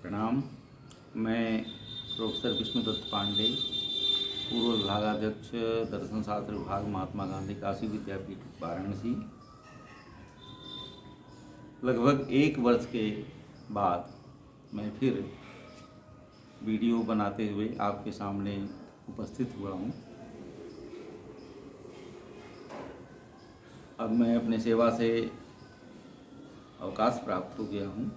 प्रणाम। मैं प्रोफेसर विष्णुदत्त पांडे, पूर्व विभागाध्यक्ष दर्शन शास्त्र विभाग, महात्मा गांधी काशी विद्यापीठ, वाराणसी। लगभग 1 वर्ष के बाद मैं फिर वीडियो बनाते हुए आपके सामने उपस्थित हुआ हूँ। अब मैं अपने सेवा से अवकाश प्राप्त हो गया हूँ।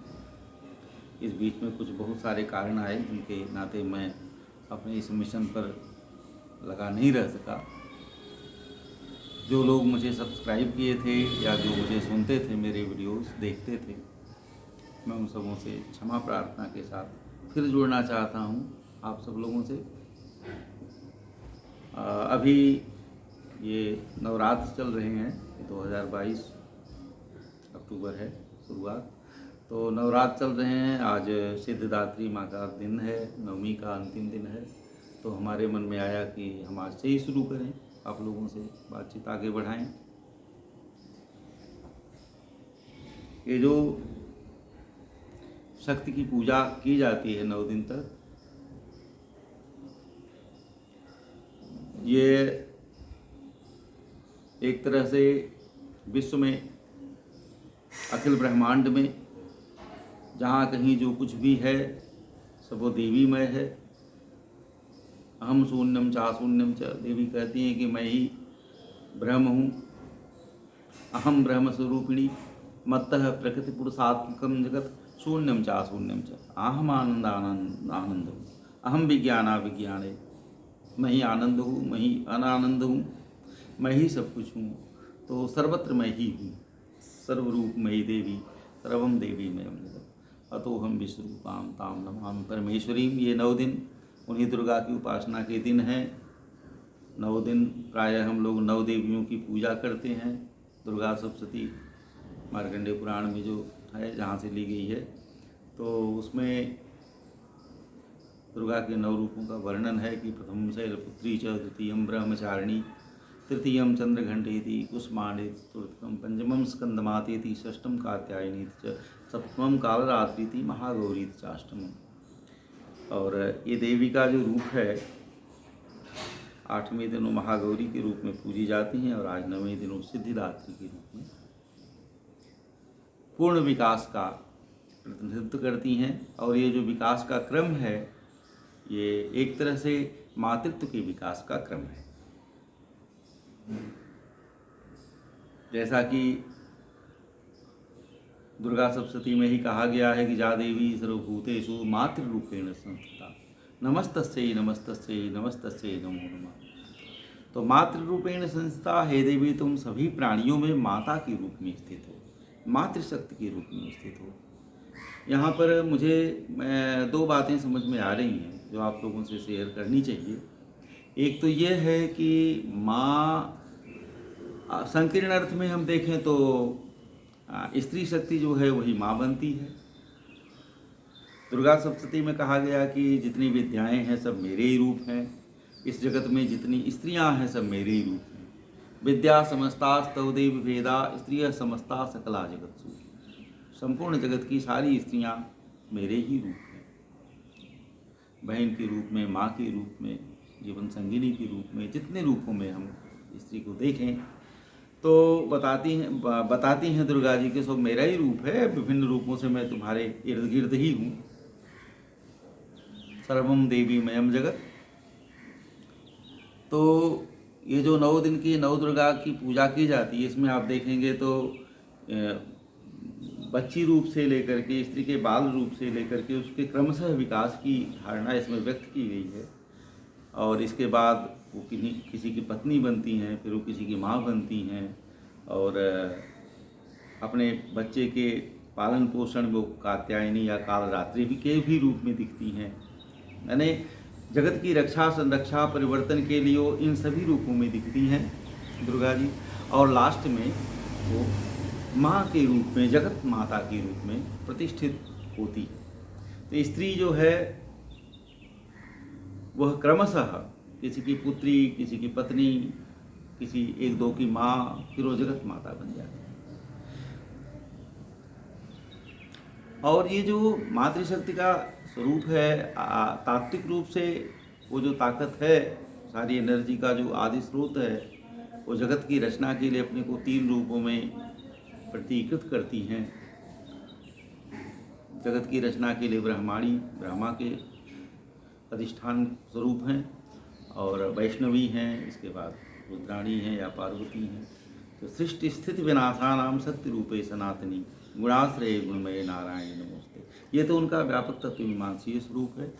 इस बीच में कुछ बहुत सारे कारण आए, जिनके नाते मैं अपने इस मिशन पर लगा नहीं रह सका। जो लोग मुझे सब्सक्राइब किए थे या जो मुझे सुनते थे, मेरे वीडियोस देखते थे, मैं उन सबों से क्षमा प्रार्थना के साथ फिर जुड़ना चाहता हूँ आप सब लोगों से। अभी ये नवरात्र चल रहे हैं, 2022 अक्टूबर है शुरुआत, तो नवरात्र चल रहे हैं। आज सिद्धिदात्री माँ का दिन है, नवमी का अंतिम दिन है। तो हमारे मन में आया कि हम आज से ही शुरू करें, आप लोगों से बातचीत आगे बढ़ाएं। ये जो शक्ति की पूजा की जाती है 9 दिन तक, ये एक तरह से विश्व में, अखिल ब्रह्मांड में जहाँ कहीं जो कुछ भी है सब वो देवीमय है। अहम शून्यम चा शून्यम च, देवी कहती हैं कि मैं ही ब्रह्म हूँ। अहम ब्रह्म स्वरूपिणी मत्तः प्रकृति पुरुषात्मकम जगत शून्यम चा शून्यम च, अहम आनंद आनंद हूँ, अहम विज्ञाना विज्ञाने, मैं ही आनंद हूँ, मैं ही अनानंद हूँ, मैं ही सब कुछ हूँ। तो सर्वत्र मैं ही हूँ, सर्वरूप मयि देवी, सर्वम देवी मयम जगत, अतो हम विश्वरूपाम ताम नमामि परमेश्वरीम। ये 9 दिन उन्हीं दुर्गा की उपासना के दिन हैं। 9 दिन प्रायः हम लोग 9 देवियों की पूजा करते हैं। दुर्गा सप्तशती मार्कंडेय पुराण में जो है, जहाँ से ली गई है, तो उसमें दुर्गा के 9 रूपों का वर्णन है कि प्रथम शैलपुत्री च, द्वितीयम ब्रह्मचारिणी, तृतीयम चंद्रघंटेति, कुष्मांडेति, चतुर्थम पंचमम स्कंदमातेति, षष्ठम कात्यायनीति च, सप्तमम कालरात्रिति, महागौरीति चाष्टमम। और ये देवी का जो रूप है, 8वें दिन महागौरी के रूप में पूजी जाती हैं और आज 9वें दिन सिद्धिदात्री के रूप में पूर्ण विकास का प्रतिनिधित्व करती हैं। और ये जो विकास का क्रम है, ये एक तरह से मातृत्व के विकास का क्रम है। जैसा कि दुर्गा सप्तशती में ही कहा गया है कि जा देवी सर्वभूतेषु मातृरूपेण संस्थिता, नमस्तस्यै नमस्तस्यै नमस्तस्यै नमो नमः। तो मातृरूपेण संस्थिता, हे देवी तुम सभी प्राणियों में माता के रूप में स्थित हो, मातृशक्ति के रूप में स्थित हो। यहाँ पर मुझे 2 बातें समझ में आ रही हैं जो आप लोगों से शेयर करनी चाहिए। एक तो ये है कि माँ, संकीर्ण अर्थ में हम देखें तो स्त्री शक्ति जो है वही माँ बनती है। दुर्गा सप्तशती में कहा गया कि जितनी विद्याएं हैं सब मेरे ही रूप हैं, इस जगत में जितनी स्त्रियां हैं सब मेरे ही रूप हैं। विद्या समस्तास्तव देव भेदा, स्त्रियः समस्ता सकला जगत्सु। संपूर्ण जगत की सारी स्त्रियां मेरे ही रूप हैं, बहन के रूप में, माँ के रूप में, जीवन संगिनी के रूप में, जितने रूपों में हम स्त्री को देखें तो बताती हैं दुर्गा जी के सब मेरा ही रूप है, विभिन्न रूपों से मैं तुम्हारे इर्द गिर्द ही हूँ। सर्वम देवी मयम जगत। तो ये जो 9 दिन की 9 दुर्गा की पूजा की जाती है, इसमें आप देखेंगे तो बच्ची रूप से लेकर के स्त्री के बाल रूप से लेकर के उसके क्रमशः विकास की धारणा इसमें व्यक्त की गई है। और इसके बाद वो किसी की पत्नी बनती हैं, फिर वो किसी की माँ बनती हैं, और अपने बच्चे के पालन पोषण में वो कात्यायनी या कालरात्रि के भी रूप में दिखती हैं। यानी जगत की रक्षा, संरक्षा, परिवर्तन के लिए वो इन सभी रूपों में दिखती हैं दुर्गा जी। और लास्ट में वो माँ के रूप में, जगत माता के रूप में प्रतिष्ठित होती है। तो स्त्री जो है वह क्रमशः किसी की पुत्री, किसी की पत्नी, किसी 1-2 की माँ, फिर वो जगत माता बन जाती है। और ये जो मातृशक्ति का स्वरूप है। तात्विक रूप से वो जो ताकत है, सारी एनर्जी का जो आदि स्रोत है, वो जगत की रचना के लिए अपने को 3 रूपों में प्रतीकृत करती हैं। जगत की रचना के लिए ब्रह्माणी, ब्रह्मा के अधिष्ठान स्वरूप हैं, और वैष्णवी हैं, इसके बाद रुद्राणी हैं या पार्वती हैं। तो सृष्टि स्थिति विनाशानाम शक्ति रूपे सनातनी गुणाश्रय गुणमय नारायण नमोस्ते, ये तो उनका व्यापक तत्वमीमांसीय स्वरूप है।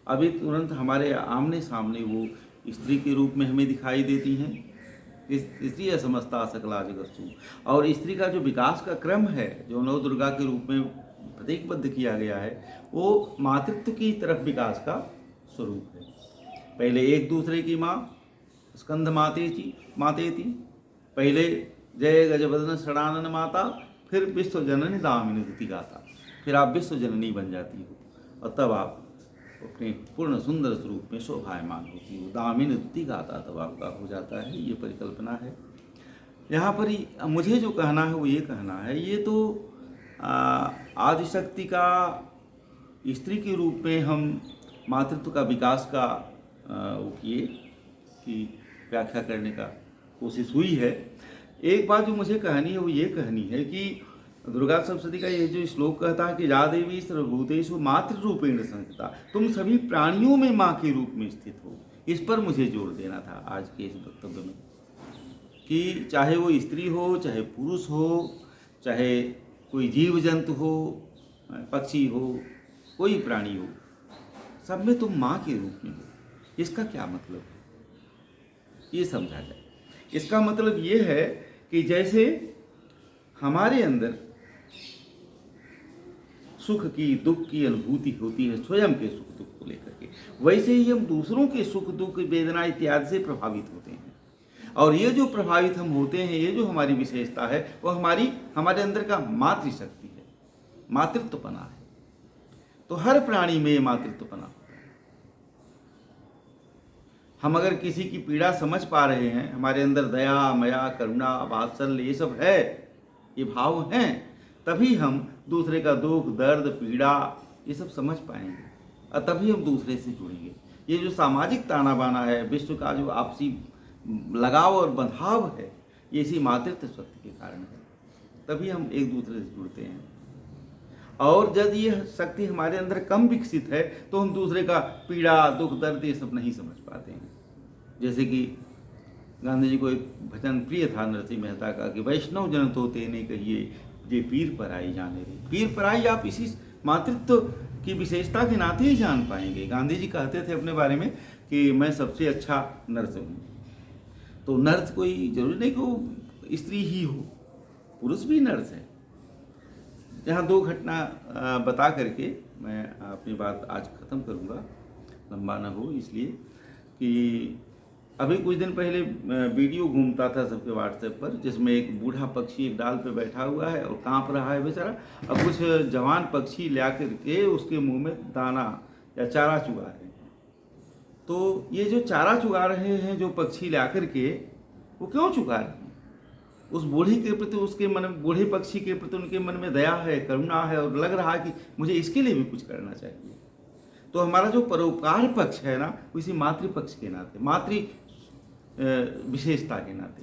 अभी तुरंत हमारे आमने सामने वो स्त्री के रूप में हमें दिखाई देती हैं। स्त्री समस्ता सकला जगत्सु, और स्त्री का जो विकास का क्रम है, जो नव दुर्गा के रूप में प्रतीकबद्ध किया गया है, वो मातृत्व की तरफ विकास का स्वरूप है। पहले एक दूसरे की माँ स्कंद मातेति, पहले जय गजवदन षडानन माता, फिर विश्व जननी दामिनी दुति गाता, फिर आप विश्व जननी बन जाती हो, और तब आप अपने पूर्ण सुंदर स्वरूप में शोभायमान होती हो, दामिनी दुति गाता तब आपका हो जाता है। ये परिकल्पना है। यहाँ पर ही मुझे जो कहना है वो ये कहना है, ये तो आदिशक्ति का स्त्री के रूप में हम मातृत्व का विकास का वो किए कि व्याख्या करने का कोशिश हुई है। एक बात जो मुझे कहनी है वो ये कहनी है कि दुर्गा सप्तशती का ये जो श्लोक कहता है कि या देवी सर्वभूतेषु मातृ रूपेण संस्थिता, तुम सभी प्राणियों में माँ के रूप में स्थित हो, इस पर मुझे जोर देना था आज के इस वक्तव्य में, कि चाहे वो स्त्री हो, चाहे पुरुष हो, चाहे कोई जीव जंतु हो, पक्षी हो, कोई प्राणी हो, सब में तुम माँ के रूप में हो। इसका क्या मतलब है, ये समझा जाए। इसका मतलब ये है कि जैसे हमारे अंदर सुख की, दुख की अनुभूति होती है स्वयं के सुख दुख को लेकर के, वैसे ही हम दूसरों के सुख दुख वेदना इत्यादि से प्रभावित होते हैं। और ये जो प्रभावित हम होते हैं, ये जो हमारी विशेषता है, वो हमारे अंदर का मातृशक्ति है, मातृत्वपना है। तो हर प्राणी में ये मातृत्वपना होता है। हम अगर किसी की पीड़ा समझ पा रहे हैं, हमारे अंदर दया, मया, करुणा, वात्सल्य ये सब है, ये भाव हैं, तभी हम दूसरे का दुख, दर्द, पीड़ा ये सब समझ पाएंगे, और तभी हम दूसरे से जुड़ेंगे। ये जो सामाजिक ताना बाना है, विश्व का जो आपसी लगाव और बंधाव है, ये इसी मातृत्व शक्ति के कारण है। तभी हम एक दूसरे से जुड़ते हैं। और जब ये शक्ति हमारे अंदर कम विकसित है, तो हम दूसरे का पीड़ा, दुख, दर्द ये सब नहीं समझ पाते हैं। जैसे कि गांधी जी को एक भजन प्रिय था नरसिंह मेहता का, कि वैष्णव जन तो तेने कहिए जे पीर पराई जाने रे। पीर पराई आप इसी मातृत्व की विशेषता के नाते ही जान पाएंगे। गांधी जी कहते थे अपने बारे में कि मैं सबसे अच्छा नर्स हूँ। तो नर्स कोई जरूरी नहीं कि वो स्त्री ही हो, पुरुष भी नर्स है। यहाँ 2 घटना बता करके मैं अपनी बात आज ख़त्म करूँगा, लंबा ना हो इसलिए, कि अभी कुछ दिन पहले वीडियो घूमता था सबके व्हाट्सएप पर, जिसमें एक बूढ़ा पक्षी एक डाल पे बैठा हुआ है और कांप रहा है बेचारा, और कुछ जवान पक्षी ला करके उसके मुंह में दाना या चारा चुगा रहे हैं। तो ये जो चारा चुगा रहे हैं जो पक्षी ला करके, वो क्यों चुगा रहे हैं? उस बूढ़े के प्रति, उसके मन में, बूढ़े पक्षी के प्रति उनके मन में दया है, करुणा है, और लग रहा है कि मुझे इसके लिए भी कुछ करना चाहिए। तो हमारा जो परोपकार पक्ष है ना, उसी मातृपक्ष के नाते, मातृ विशेषता के नाते।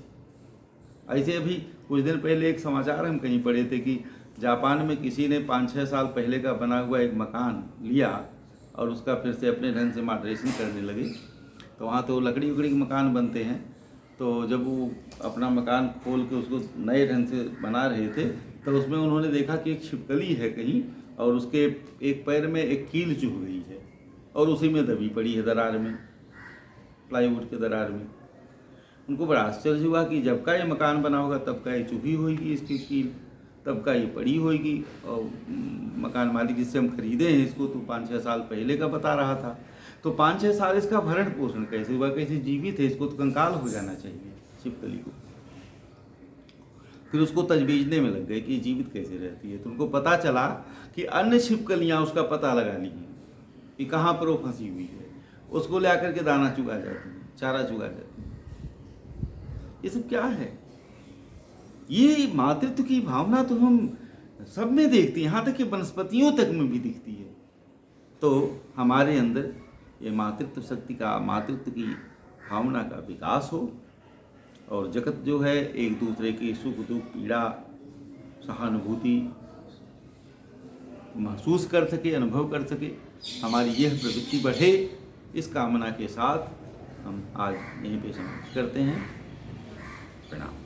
ऐसे अभी कुछ दिन पहले एक समाचार हम कहीं पढ़े थे कि जापान में किसी ने 5-6 साल पहले का बना हुआ एक मकान लिया और उसका फिर से अपने ढंग से मॉडरेशन करने लगे। तो वहाँ तो लकड़ी उकड़ी के मकान बनते हैं, तो जब वो अपना मकान खोल के उसको नए ढंग से बना रहे थे, तो उसमें उन्होंने देखा कि एक छिपकली है कहीं, और उसके एक पैर में एक कील चुभ गई है, और उसी में दबी पड़ी है दरार में, प्लाईवुड के दरार में। उनको बड़ा आश्चर्य हुआ कि जब का ये मकान बना होगा तब का ये चुभी होगी इसकी कील, तब का ये पड़ी होगी, और मकान मालिक जिससे हम खरीदे हैं इसको तो 5-6 साल पहले का बता रहा था। तो 5-6 साल इसका भरण पोषण कैसे हुआ, कैसे जीवित है? इसको तो कंकाल हो जाना चाहिए छिपकली को। फिर उसको तजवीजने में लग गए कि जीवित कैसे रहती है। तो उनको पता चला कि अन्य छिपकलियाँ उसका पता लगा ली हैं कि कहाँ पर वो फंसी हुई है, उसको ले आकर के दाना चुगा जाती है, चारा चुगा जाती है। ये सब क्या है? ये मातृत्व की भावना तो हम सब में देखते हैं, यहाँ तक कि वनस्पतियों तक में भी दिखती है। तो हमारे अंदर ये मातृत्व शक्ति का, मातृत्व की भावना का विकास हो और जगत जो है एक दूसरे की सुख दुख पीड़ा सहानुभूति महसूस कर सके, अनुभव कर सके, हमारी यह प्रवृत्ति बढ़े, इस कामना के साथ हम आज यहीं पे समाप्त करते हैं। प्रणाम।